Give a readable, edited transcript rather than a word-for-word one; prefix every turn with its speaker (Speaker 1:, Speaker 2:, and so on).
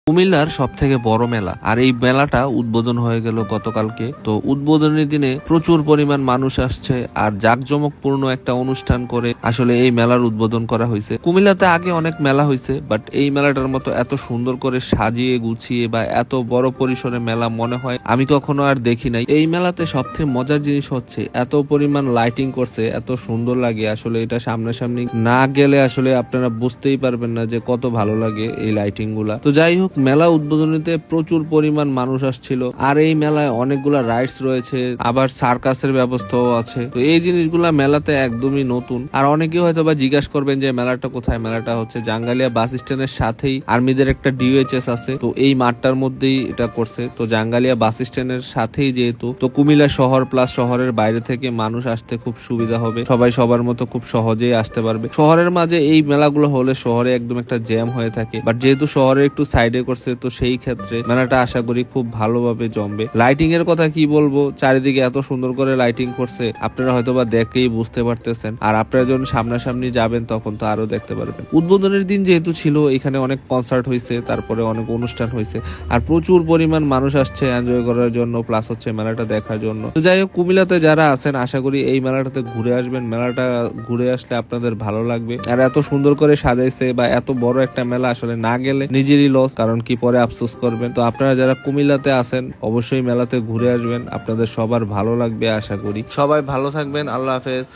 Speaker 1: কুমিল্লার সব থেকে বড় মেলা, আর এই মেলাটা উদ্বোধন হয়ে গেল গতকালকে। তো উদ্বোধনের দিনে প্রচুর পরিমাণ মানুষ আসছে আর জাঁকজমকপূর্ণ একটা অনুষ্ঠান করে আসলে এই মেলার উদ্বোধন করা হয়েছে। কুমিল্লাতে আগে অনেক মেলা হয়েছে, বাট এই মেলাটার মতো এত সুন্দর করে সাজিয়ে গুছিয়ে বা এত বড় পরিসরে মেলা মনে হয় আমি কখনো আর দেখি নাই। এই মেলাতে সবচেয়ে মজার জিনিস হচ্ছে এত পরিমাণ লাইটিং করছে, এত সুন্দর লাগে। আসলে এটা সামনাসামনি না গেলে আসলে আপনারা বুঝতেই পারবেন না যে কত ভালো লাগে এই লাইটিং গুলা। তো যাই হোক, মেলা উদ্বোধনীতে প্রচুর পরিমাণ মানুষ আসছিল, আর এই মেলায় অনেকগুলা রাইডস রয়েছে, আবার সার্কাসের ব্যবস্থাও আছে। তো এই জিনিসগুলা মেলাতে একদমই নতুন। আর অনেকে হয়তো বা জিজ্ঞাসা করবেন যে মেলাটা কোথায়। মেলাটা হচ্ছে জাঙ্গালিয়া বাস স্ট্যান্ডের সাথেই আর্মিদের একটা ডিউএইচএস আছে, তো এই মাঠটার মধ্যেই এটা করছে। তো জাঙ্গালিয়া বাস স্ট্যান্ডের সাথেই যেহেতু, তো কুমিল্লা শহর প্লাস শহরের বাইরে থেকে মানুষ আসতে খুব সুবিধা হবে। সবাই সবার মতো খুব সহজেই আসতে পারবে। শহরের মাঝে এই মেলাগুলো হলে শহরে একদম একটা জ্যাম হয়ে থাকে, বাট যেহেতু শহরে একটু সাইডে করছে, তো সেই ক্ষেত্রে মেলাটা আশা করি খুব ভালোভাবে জমবে। লাইটিং এর কথা কি বলবো, চারিদিকে এত সুন্দর করে লাইটিং করছে, আপনারা হয়তো বা দেখেই বুঝতে পারতেছেন। আর আপনারা যখন সামনাসামনি যাবেন তখন তো আরো দেখতে পারবেন। উদ্বোধনের দিন যেহেতু ছিল, এখানে অনেক কনসার্ট হয়েছে, তারপরে অনেক অনুষ্ঠান হয়েছে, আর প্রচুর পরিমাণ মানুষ আসছে এনজয় করার জন্য, প্লাস হচ্ছে মেলাটা দেখার জন্য। তো যাই হোক, কুমিল্লাতে যারা আছেন আশা করি এই মেলাটাতে ঘুরে আসবেন। মেলাটা ঘুরে আসলে আপনাদের ভালো লাগবে। আর এত সুন্দর করে সাজাইছে বা এত বড় একটা মেলা, আসলে না গেলে নিজেরই লস, কারণ কি পরে আফসোস করবেন। তো আপনারা যারা কুমিল্লাতে আছেন অবশ্যই মেলাতে ঘুরে আসবেন, আপনাদের সবার ভালো লাগবে আশা করি। সবাই ভালো থাকবেন, আল্লাহ হাফেজ।